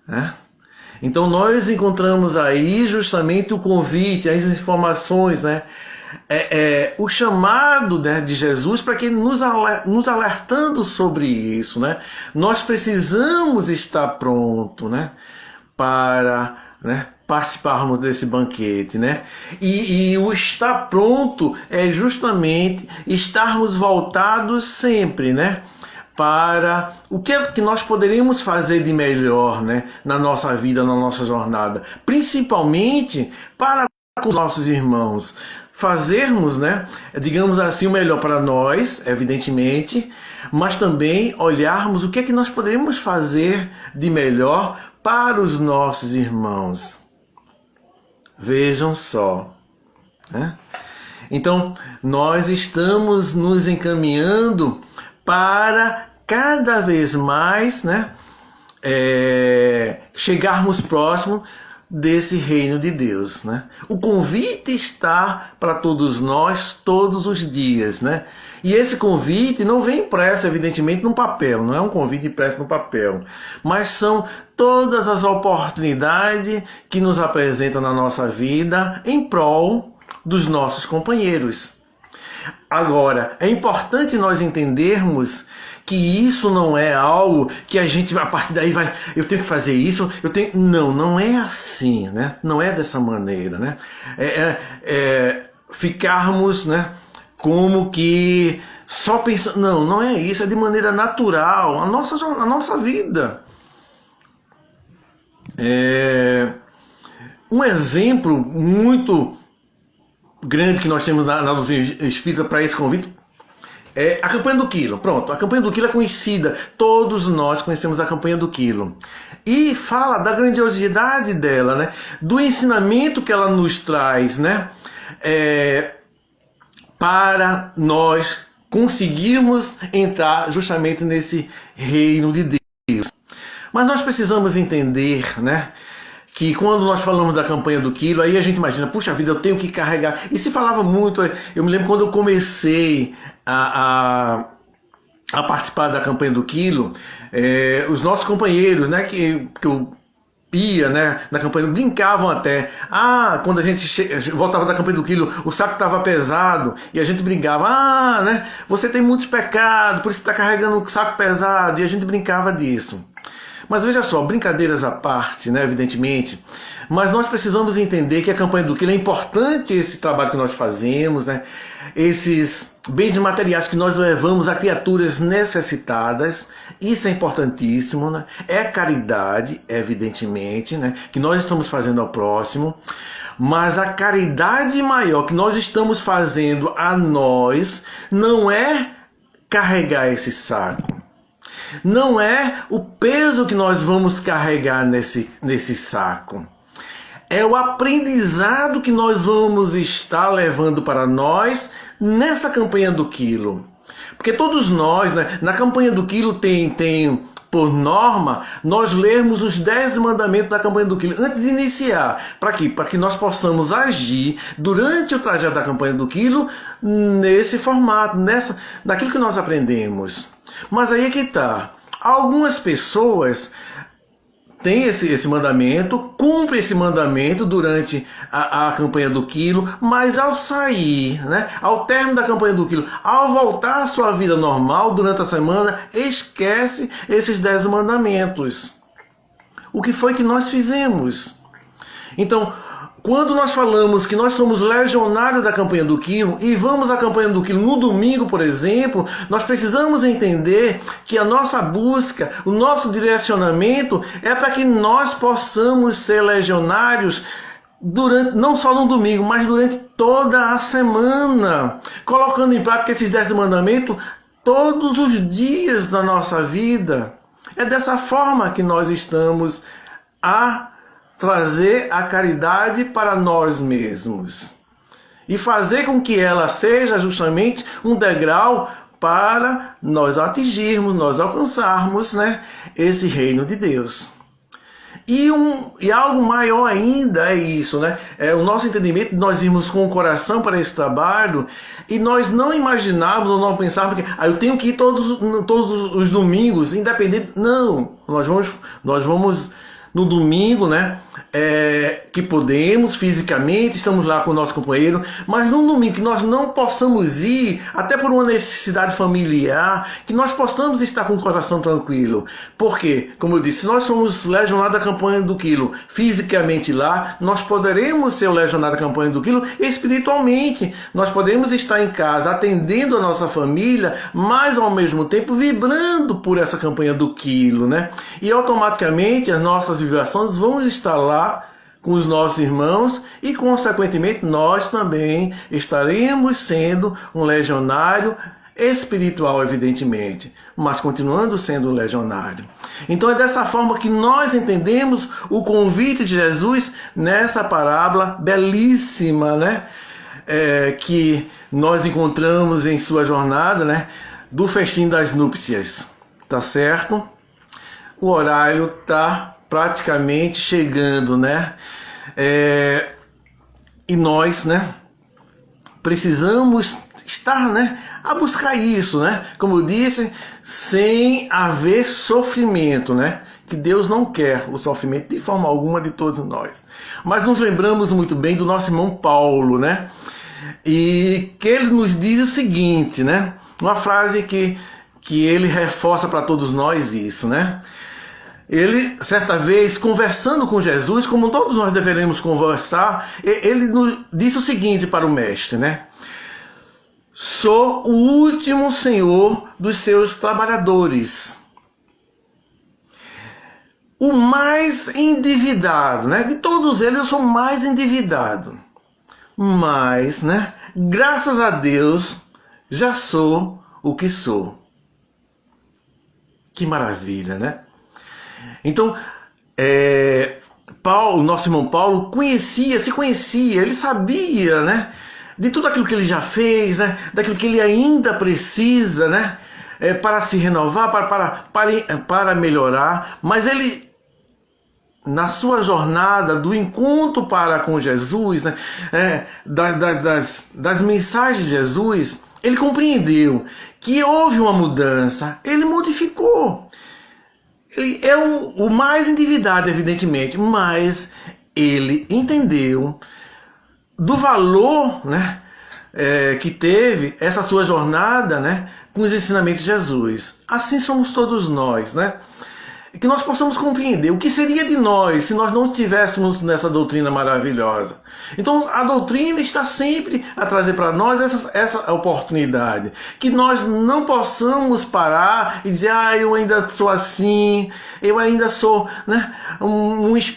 Né? Então nós encontramos aí justamente o convite, as informações, né, o chamado, né, de Jesus para que nos alertando sobre isso, né? Nós precisamos estar pronto, né, para, né, participarmos desse banquete, né? E o estar pronto é justamente estarmos voltados sempre, né, para o que é que nós poderíamos fazer de melhor, né, na nossa vida, na nossa jornada, principalmente para com os nossos irmãos. Fazermos, né, digamos assim, o melhor para nós, evidentemente, mas também olharmos o que é que nós poderíamos fazer de melhor para os nossos irmãos. Vejam só. Né? Então, nós estamos nos encaminhando para cada vez mais, né, chegarmos próximo desse reino de Deus, né? O convite está para todos nós todos os dias, né? E esse convite não vem impresso, evidentemente, num papel, não é um convite impresso no papel, mas são todas as oportunidades que nos apresentam na nossa vida em prol dos nossos companheiros. Agora, é importante nós entendermos que isso não é algo que a gente, a partir daí, eu tenho que fazer isso, não é assim, né? Não é dessa maneira, né? Ficarmos, né, como que só pensando, não é isso, é de maneira natural, a nossa vida. Um exemplo muito grande que nós temos na doutrina espírita para esse convite é a campanha do quilo. Pronto, a campanha do quilo é conhecida, todos nós conhecemos a campanha do quilo. E fala da grandiosidade dela, né? Do ensinamento que ela nos traz, né? Para nós conseguirmos entrar justamente nesse reino de Deus. Mas nós precisamos entender, né, que quando nós falamos da campanha do quilo, aí a gente imagina, puxa vida, eu tenho que carregar. E se falava muito, eu me lembro quando eu comecei a participar da campanha do quilo, os nossos companheiros, né, que eu ia, né, na campanha, brincavam até. Quando a gente voltava da campanha do quilo, o saco estava pesado e a gente brincava, né, você tem muitos pecados, por isso está carregando um saco pesado, e a gente brincava disso. Mas veja só, brincadeiras à parte, né, evidentemente, mas nós precisamos entender que a campanha do quilo é importante, esse trabalho que nós fazemos, né, esses bens materiais que nós levamos a criaturas necessitadas, isso é importantíssimo, né? É caridade, evidentemente, né, que nós estamos fazendo ao próximo, mas a caridade maior que nós estamos fazendo a nós não é carregar esse saco. não é o peso que nós vamos carregar nesse saco. É o aprendizado que nós vamos estar levando para nós nessa campanha do quilo. Porque todos nós, né, na campanha do quilo tem por norma, nós lermos os 10 mandamentos da campanha do quilo antes de iniciar. Para quê? Para que nós possamos agir durante o trajeto da campanha do quilo nesse formato, naquilo que nós aprendemos. Mas aí é que está. Algumas pessoas têm esse mandamento, cumprem esse mandamento durante a campanha do quilo, mas ao sair, né, ao término da campanha do quilo, ao voltar à sua vida normal durante a semana, esquece esses 10 mandamentos. O que foi que nós fizemos? Então, quando nós falamos que nós somos legionários da campanha do quilo e vamos à campanha do quilo no domingo, por exemplo, nós precisamos entender que a nossa busca, o nosso direcionamento é para que nós possamos ser legionários não só no domingo, mas durante toda a semana, colocando em prática esses 10 mandamentos todos os dias da nossa vida. É dessa forma que nós estamos a trazer a caridade para nós mesmos e fazer com que ela seja justamente um degrau para nós atingirmos, nós alcançarmos, né, esse reino de Deus. E algo maior ainda é isso, né? É o nosso entendimento, nós irmos com o coração para esse trabalho e nós não imaginávamos ou não pensávamos que eu tenho que ir todos os domingos, independente. Não, nós vamos no domingo, né? Que podemos fisicamente, estamos lá com o nosso companheiro, mas num domingo que nós não possamos ir, até por uma necessidade familiar, que nós possamos estar com o coração tranquilo. Porque, como eu disse, se nós somos legionários da campanha do quilo fisicamente lá, nós poderemos ser o legionário da campanha do quilo espiritualmente. Nós podemos estar em casa atendendo a nossa família, mas ao mesmo tempo vibrando por essa campanha do quilo, né? E automaticamente as nossas vibrações vão estar lá com os nossos irmãos e, consequentemente, nós também estaremos sendo um legionário espiritual, evidentemente, mas continuando sendo um legionário. Então é dessa forma que nós entendemos o convite de Jesus nessa parábola belíssima, né? Que nós encontramos em sua jornada, né? Do festim das núpcias, tá certo? O horário tá praticamente chegando, né? E nós, né, precisamos estar, né, a buscar isso, né? Como eu disse, sem haver sofrimento, né? Que Deus não quer o sofrimento de forma alguma de todos nós. Mas nos lembramos muito bem do nosso irmão Paulo, né? E que ele nos diz o seguinte, né? Uma frase que ele reforça para todos nós isso, né? Ele, certa vez, conversando com Jesus, como todos nós deveremos conversar, ele disse o seguinte para o mestre, né? Sou o último senhor dos seus trabalhadores. O mais endividado, né? De todos eles eu sou mais endividado. Mas, né? Graças a Deus, já sou o que sou. Que maravilha, né? Então, Paulo, nosso irmão Paulo, se conhecia, ele sabia, né, de tudo aquilo que ele já fez, né, daquilo que ele ainda precisa, né, para se renovar, para melhorar, mas ele, na sua jornada do encontro com Jesus, né, das mensagens de Jesus, ele compreendeu que houve uma mudança, ele modificou. Ele é o mais endividado, evidentemente, mas ele entendeu do valor, né, que teve essa sua jornada, né, com os ensinamentos de Jesus. Assim somos todos nós, né? Que nós possamos compreender o que seria de nós se nós não estivéssemos nessa doutrina maravilhosa. Então a doutrina está sempre a trazer para nós essa oportunidade. Que nós não possamos parar e dizer, eu ainda sou assim, eu ainda sou, né,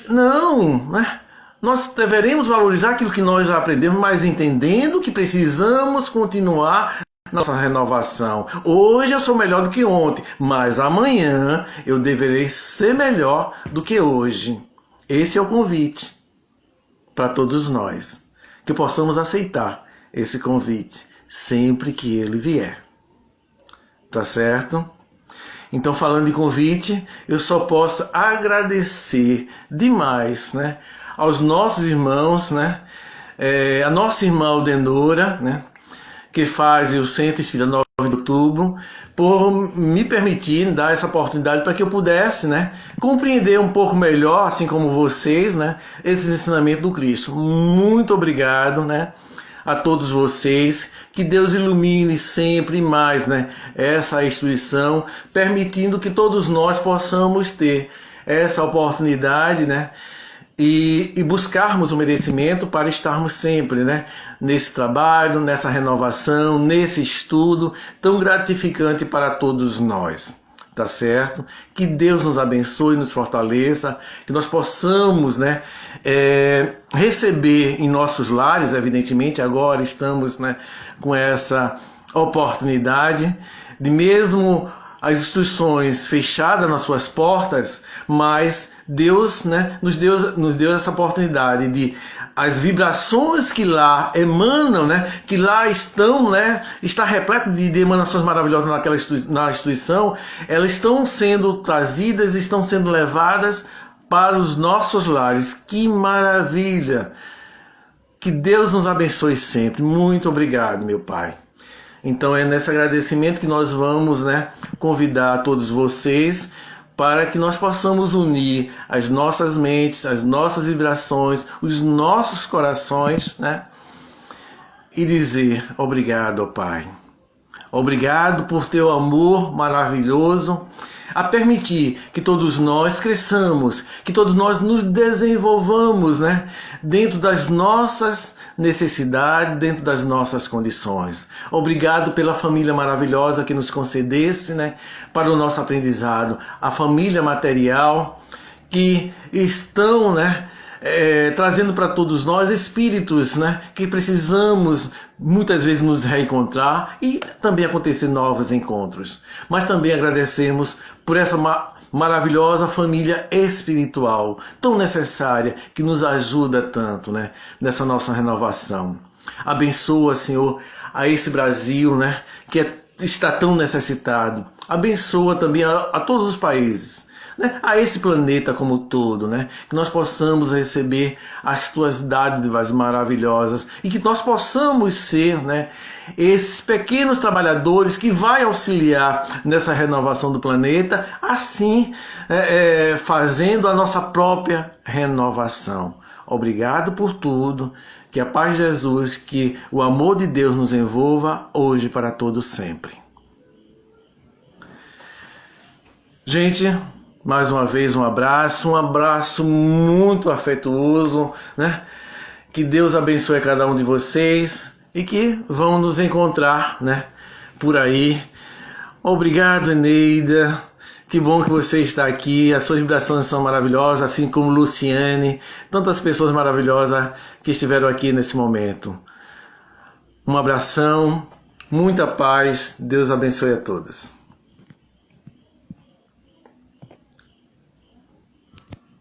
não, né? Nós deveremos valorizar aquilo que nós já aprendemos, mas entendendo que precisamos continuar nossa renovação. Hoje eu sou melhor do que ontem, mas amanhã eu deverei ser melhor do que hoje. Esse é o convite para todos nós, que possamos aceitar esse convite sempre que ele vier. Tá certo? Então, falando de convite, eu só posso agradecer demais, né, aos nossos irmãos, né, a nossa irmã Aldenora, né, que faz o Centro Espírita 9 de Outubro, por me permitir dar essa oportunidade para que eu pudesse, né, compreender um pouco melhor, assim como vocês, né, esses ensinamentos do Cristo. Muito obrigado, né, a todos vocês, que Deus ilumine sempre mais, né, essa instituição, permitindo que todos nós possamos ter essa oportunidade, né, e buscarmos o merecimento para estarmos sempre, né, nesse trabalho, nessa renovação, nesse estudo tão gratificante para todos nós. Tá certo? Que Deus nos abençoe, nos fortaleça, que nós possamos, né, receber em nossos lares, evidentemente, agora estamos, né, com essa oportunidade de mesmo as instituições fechadas nas suas portas, mas Deus, né, nos deu essa oportunidade de as vibrações que lá emanam, né, que lá estão, né, está repleto de emanações maravilhosas na instituição, elas estão sendo trazidas, estão sendo levadas para os nossos lares. Que maravilha! Que Deus nos abençoe sempre. Muito obrigado, meu Pai. Então é nesse agradecimento que nós vamos, né, convidar todos vocês para que nós possamos unir as nossas mentes, as nossas vibrações, os nossos corações, né, e dizer obrigado, ó Pai. Obrigado por teu amor maravilhoso, a permitir que todos nós cresçamos, que todos nós nos desenvolvamos, né, dentro das nossas necessidades, dentro das nossas condições. Obrigado pela família maravilhosa que nos concedesse, né, para o nosso aprendizado, a família material que estão, né, trazendo para todos nós espíritos, né, que precisamos muitas vezes nos reencontrar e também acontecer novos encontros. Mas também agradecemos por essa maravilhosa família espiritual, tão necessária, que nos ajuda tanto, né, nessa nossa renovação. Abençoa, Senhor, a esse Brasil, né, que está tão necessitado. Abençoa também a todos os países, né, a esse planeta como um todo, né, que nós possamos receber as tuas dádivas maravilhosas e que nós possamos ser, né, esses pequenos trabalhadores que vai auxiliar nessa renovação do planeta, assim fazendo a nossa própria renovação. Obrigado por tudo, que a paz de Jesus, que o amor de Deus nos envolva hoje para todo sempre. Gente, mais uma vez um abraço muito afetuoso, né? Que Deus abençoe cada um de vocês e que vão nos encontrar, né, por aí. Obrigado, Eneida. Que bom que você está aqui. As suas vibrações são maravilhosas, assim como Luciane, tantas pessoas maravilhosas que estiveram aqui nesse momento. Um abração, muita paz. Deus abençoe a todos.